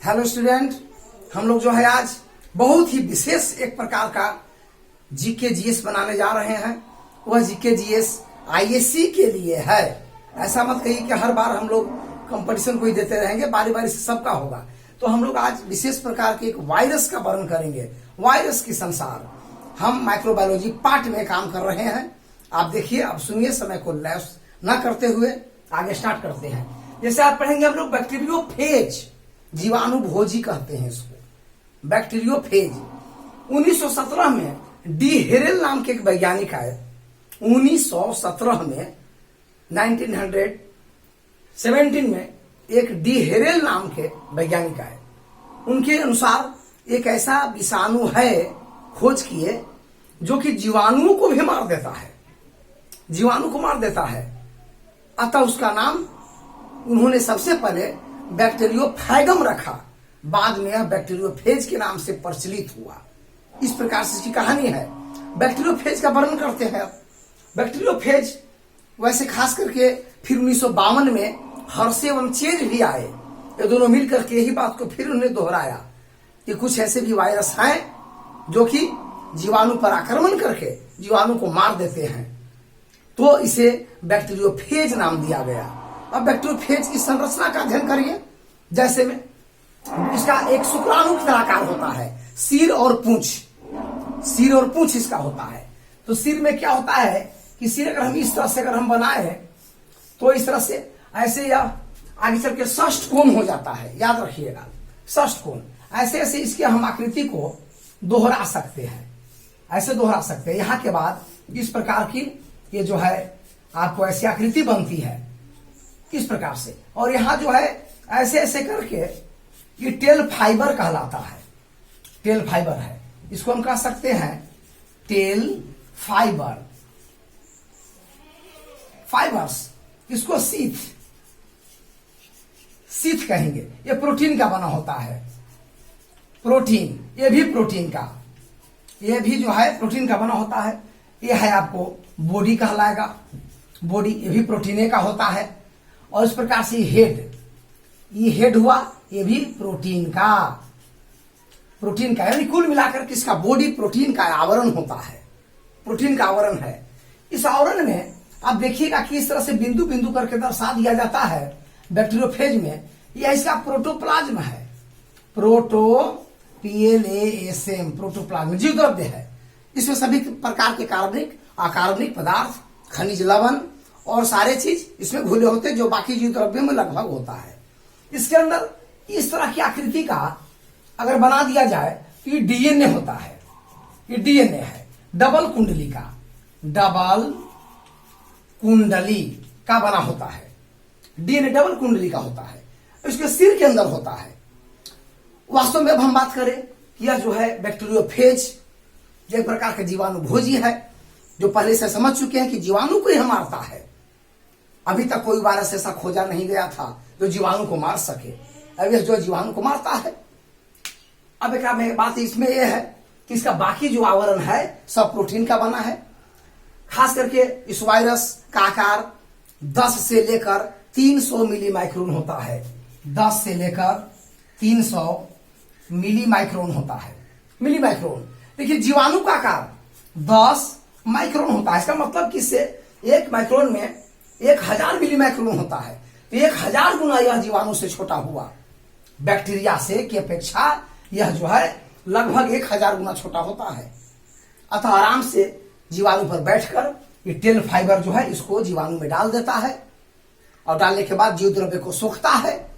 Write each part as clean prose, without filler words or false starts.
Hello student, हम लोग जो है आज बहुत ही विशेष एक प्रकार का जीके जीएस बनाने जा रहे हैं। वह जीके जीएस आईएससी के लिए है। ऐसा मत कहिए कि हर बार हम लोग कंपटीशन को ही देते रहेंगे, बारी बारी से सबका होगा। तो हम लोग आज विशेष प्रकार के एक वायरस का वर्णन करेंगे। वायरस के संसार हम माइक्रोबायोलॉजी पार्ट में काम कर रहे हैं। आप देखिए, अब सुनिए, समय को लैप्स न करते हुए आगे स्टार्ट करते हैं। जैसे आप पढ़ेंगे हम लोग बैक्टीरियोफेज, जीवाणु भोजी कहते हैं इसको, बैक्टीरियोफेज। 1917 में डी हेरेल नाम के एक वैज्ञानिक आए। 1917 में 1917 में एक डी हेरेल नाम के वैज्ञानिक आए। उनके अनुसार एक ऐसा विषाणु है, खोज किए, जो कि जीवाणुओं को भी मार देता है, जीवाणु को मार देता है। अतः उसका नाम उन्होंने सबसे पहले बैक्टीरियोफैगम रखा। बाद में यह बैक्टीरियोफेज के नाम से प्रचलित हुआ। इस प्रकार से इसकी कहानी है। बैक्टीरियोफेज का वर्णन करते हैं। बैक्टीरियोफेज वैसे खास करके फिर 1952 में हर्शे एवं चेज भी आए। ये दोनों मिलकर के यही बात को फिर उन्होंने दोहराया कि कुछ ऐसे भी वायरस हैं जो कि जीवाणु पर आक्रमण करके जीवाणु को मार देते हैं। तो इसे बैक्टीरियोफेज नाम दिया गया। अब बैक्टीरियोफेज की संरचना का अध्ययन करिए। जैसे में इसका एक शुक्राणु की तरह आकार होता है, सिर और पूंछ, सिर और पूंछ इसका होता है। तो सिर में क्या होता है कि सिर अगर हम इस तरह से अगर हम बनाए तो इस तरह से ऐसे या आगे चल के षष्ठकोण हो जाता है। याद रखिएगा, षष्ठकोण। ऐसे ऐसे इसकी हम आकृति को दोहरा सकते हैं, ऐसे दोहरा सकते हैं। यहाँ के बाद इस प्रकार की ये जो है आपको ऐसी आकृति बनती है इस प्रकार से। और यहाँ जो है ऐसे ऐसे करके ये टेल फाइबर कहलाता है। टेल फाइबर है, इसको हम कह सकते हैं टेल फाइबर, फाइबर्स। इसको सीथ, सीथ कहेंगे। ये प्रोटीन का बना होता है, प्रोटीन। ये भी प्रोटीन का, ये भी जो है प्रोटीन का बना होता है। ये है आपको बॉडी कहलाएगा, बॉडी। ये भी प्रोटीन का होता है। और इस प्रकार से हेड, ये हेड हुआ, ये भी प्रोटीन का, प्रोटीन का। यानी कुल मिलाकर के इसका बॉडी प्रोटीन का आवरण होता है, प्रोटीन का आवरण है। इस आवरण में आप देखिएगा कि इस तरह से बिंदु बिंदु करके दर्शा दिया जाता है बैक्टीरियोफेज में। यह इसका प्रोटोप्लाज्म है, PLASM, प्रोटोप्लाज्म जीव द्रव्य है। इसमें सभी प्रकार के कार्बनिक, अकार्बनिक पदार्थ, खनिज लवण और सारे चीज इसमें घुले होते हैं, जो बाकी जीव द्रव्यों में लगभग होता है। इसके अंदर इस तरह की आकृति का अगर बना दिया जाए तो ये डीएनए होता है। ये डीएनए है डबल कुंडली का, डबल कुंडली का बना होता है। डीएनए डबल कुंडली का होता है। इसके सिर के अंदर होता है। वास्तव में अब हम बात करें, यह जो है बैक्टीरियोफेज एक प्रकार का जीवाणु भोजी है, जो पहले से समझ चुके हैं कि जीवाणु को यह मारता है। अभी तक कोई वायरस ऐसा खोजा नहीं गया था जो जीवाणु को मार सके। अब यह जो जीवाणु को मारता है। अब एक बात इसमें यह है कि इसका बाकी जो आवरण है सब प्रोटीन का बना है। खास करके इस वायरस का आकार 10 से लेकर 300 मिली माइक्रोन होता है। 10 से लेकर 300 मिली माइक्रोन होता है, मिली माइक्रोन। देखिए, जीवाणु का आकार 10 माइक्रोन होता है। इसका मतलब कि इससे 1 माइक्रोन में 1000 मिली माइक्रोन होता है। तो 1000 गुना यह जीवाणु से छोटा हुआ। बैक्टीरिया से की अपेक्षा यह जो है लगभग 1000 गुना छोटा होता है। अतः आराम से जीवाणु पर बैठकर ये टेल फाइबर जो है इसको जीवाणु में डाल देता है। और डालने के बाद जीव द्रव्य को सोखता है।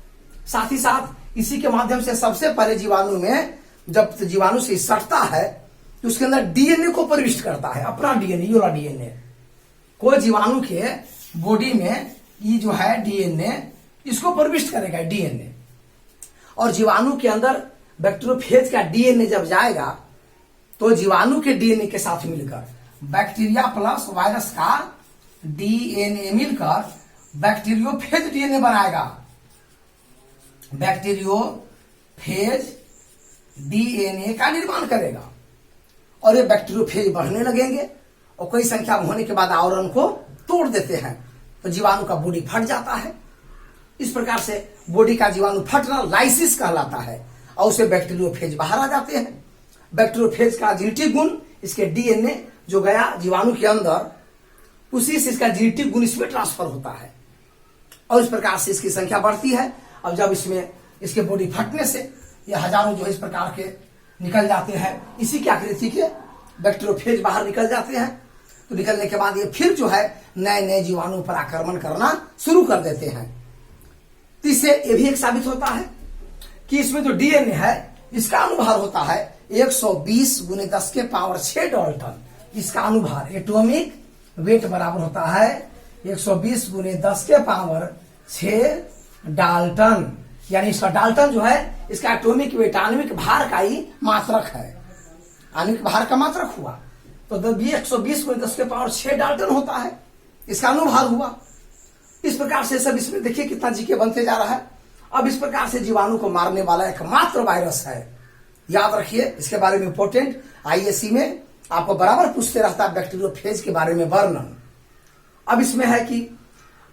साथ ही साथ इसी के माध्यम से सबसे पहले जीवाणु में जब जीवाणु से सटता है तो उसके अंदर डीएनए को प्रविष्ट करता है, अपना डीएनए, ये वाला डीएनए। कोई जीवाणु के बॉडी में ये जो है डीएनए इसको प्रविष्ट करेगा, डीएनए। और जीवाणु के अंदर बैक्टीरियोफेज का डीएनए जब जाएगा तो जीवाणु के डीएनए के साथ मिलकर बैक्टीरिया प्लस वायरस का डीएनए मिलकर बैक्टीरियोफेज डीएनए बनाएगा। बैक्टीरियोफेज डीएनए का निर्माण करेगा। और ये बैक्टीरियोफेज बढ़ने लगेंगे और कई संख्या होने के बाद आवरण को तोड़ देते हैं। तो जीवाणु का बॉडी फट जाता है। इस प्रकार से बॉडी का जीवाणु फटना लाइसिस कहलाता है और उसे बैक्टीरियोफेज बाहर आ जाते हैं। बैक्टीरियोफेज का जेनेटिक गुण इसके डीएनए जो गया जीवाणु के अंदर, उसी से इसका जेनेटिक गुण इसमें ट्रांसफर होता है और इस प्रकार से इसकी संख्या बढ़ती है। अब जब इसमें इसके बॉडी फटने से ये हजारों जो इस प्रकार के निकल जाते हैं, इसी की आकृति के बैक्टीरियोफेज बाहर निकल जाते हैं। तो निकलने के बाद ये फिर जो है नए नए जीवाणु पर आक्रमण करना शुरू कर देते हैं। तो इससे ये भी एक साबित होता है कि इसमें जो डीएनए है इसका अनुभार होता है 120 × 10⁶ डाल्टन। इसका अनुभार एटॉमिक वेट बराबर होता है 120 × 10⁶ डाल्टन। यानी इसका डाल्टन जो है इसका एटॉमिक वेट आणविक भार का ही मात्रक है, आणविक भार का मात्रक हुआ। तो 120 × 10⁶ डाल्टन होता है, इसका अनुभार हुआ। इस प्रकार से सब इसमें देखिए कितना जीके बनते जा रहा है। अब इस प्रकार से जीवाणु को मारने वाला एकमात्र वायरस है, याद रखिए। इसके बारे में इंपोर्टेंट आईएससी में आपको बराबर पूछते रहता है बैक्टीरियोफेज के बारे में वर्णन। अब इसमें है कि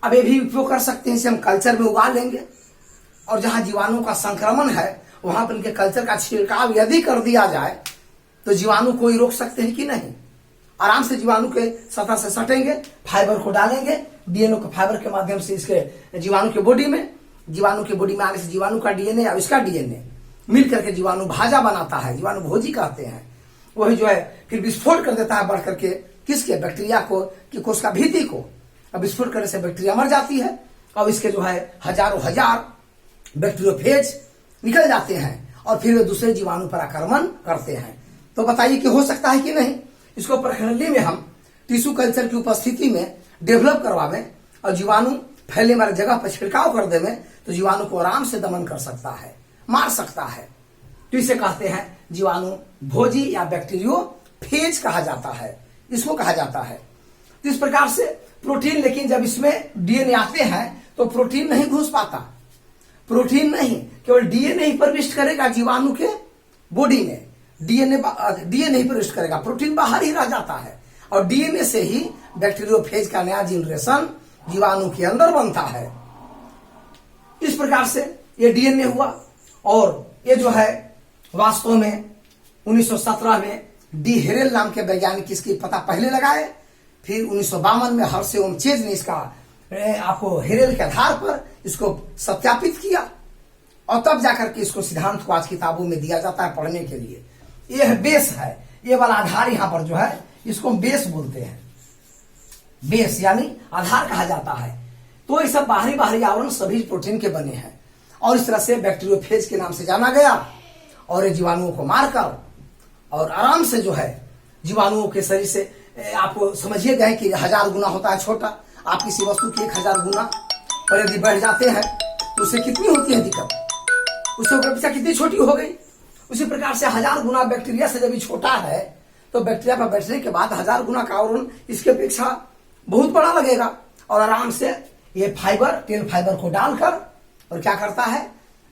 अब ये भी उपयोग कर सकते हैं, इसे हम कल्चर में उगा लेंगे और जहां जीवाणु का संक्रमण है वहां पर इनके कल्चर का छिड़काव यदि कर दिया जाए तो जीवाणु को ही रोक सकते हैं कि नहीं। आराम से जीवाणु के सतह से सटेंगे, फाइबर को डालेंगे, डीएनए के फाइबर के माध्यम से इसके जीवाणु के बॉडी में, जीवाणु के बॉडी में आने से जीवाणु का डीएनए और इसका डीएनए मिल करके जीवाणु भाजा बनाता है, जीवाणु भोजी कहते हैं। वही जो है फिर विस्फोट कर देता है बढ़ करके किसके, बैक्टीरिया को, कि कोशिका भीति को। अब विस्फोट करने से बैक्टीरिया मर जाती है। अब इसके जो है हजारों हजार बैक्टीरियोफेज निकल जाते हैं और फिर वे दूसरे जीवाणु पर आक्रमण करते हैं। तो बताइए कि हो सकता है कि नहीं। इसको प्रखंडली में हम टिश्यू कल्चर की उपस्थिति में डेवलप करवावें और जीवाणु फैलने वाली जगह पर छिड़काव कर देवें तो जीवाणु को आराम से दमन कर सकता है, मार सकता है। तो इसे कहते हैं जीवाणु भोजी या बैक्टीरियोफेज कहा जाता है, इसको कहा जाता है। तो इस प्रकार से प्रोटीन, लेकिन जब इसमें डीएनए आते हैं तो प्रोटीन नहीं घुस पाता। प्रोटीन नहीं, केवल डीएनए ही प्रविष्ट करेगा जीवाणु के बॉडी में, डीएनए ही प्रविष्ट करेगा, प्रोटीन बाहर ही रह जाता है और डीएनए से ही बैक्टीरियोफेज का नया जनरेशन जीवाणु के अंदर बनता है। इस प्रकार से ये डीएनए हुआ और ये जो है वास्तव में 1917 में डी हेरेल नाम के वैज्ञानिक इसकी पता पहले लगाए। फिर 1952 में हर्शे ओमचेज ने इसका आपको हेरेल के आधार पर इसको सत्यापित किया और तब जाकर के इसको सिद्धांत को आज किताबों में दिया जाता है पढ़ने के लिए। यह बेस है, ये वाला आधार यहाँ पर जो है इसको बेस बोलते हैं, बेस यानी आधार कहा जाता है। तो ये सब बाहरी आवरण सभी प्रोटीन के बने हैं और इस तरह से बैक्टीरियोफेज के नाम से जाना गया और ये जीवाणुओं को मारकर और आराम से जो है जीवाणुओं के शरीर से आपको समझिए गए कि 1000 गुना होता है छोटा, आप किसी वस्तु की 1000 गुना पर यदि बढ़ जाते हैं तो उससे कितनी होती है दिक्कत, उससे अपेक्षा कितनी छोटी हो गई। उसी प्रकार से 1000 गुना बैक्टीरिया से जब छोटा है तो बैक्टीरिया पर बैठने के बाद 1000 गुना का आवरण इसकी अपेक्षा बहुत बड़ा लगेगा और आराम से ये फाइबर, टेल फाइबर को डालकर और क्या करता है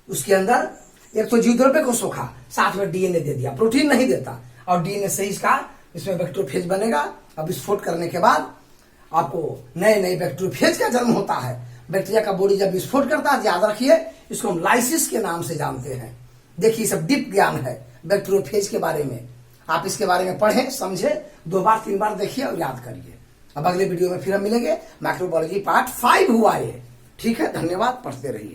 उसके अंदर एक तो जीव द्रव्य को सोखा, साथ में डीएनए दे दिया, प्रोटीन नहीं देता और डीएनए से इसका इसमें बैक्टीरियोफेज बनेगा। अब विस्फोट करने के बाद आपको नए नए बैक्टीरियोफेज का जन्म होता है। बैक्टीरिया का बॉडी जब विस्फोट करता है, याद रखिए इसको हम लाइसिस के नाम से जानते हैं। देखिए सब डीप ज्ञान है बैक्टीरियोफेज के बारे में, आप इसके बारे में पढ़ें, समझे, 2 बार 3 बार देखिए और याद करिए। अब अगले वीडियो में फिर हम मिलेंगे। माइक्रोबायोलॉजी पार्ट 5 हुआ ये, ठीक है। धन्यवाद, पढ़ते रहिए।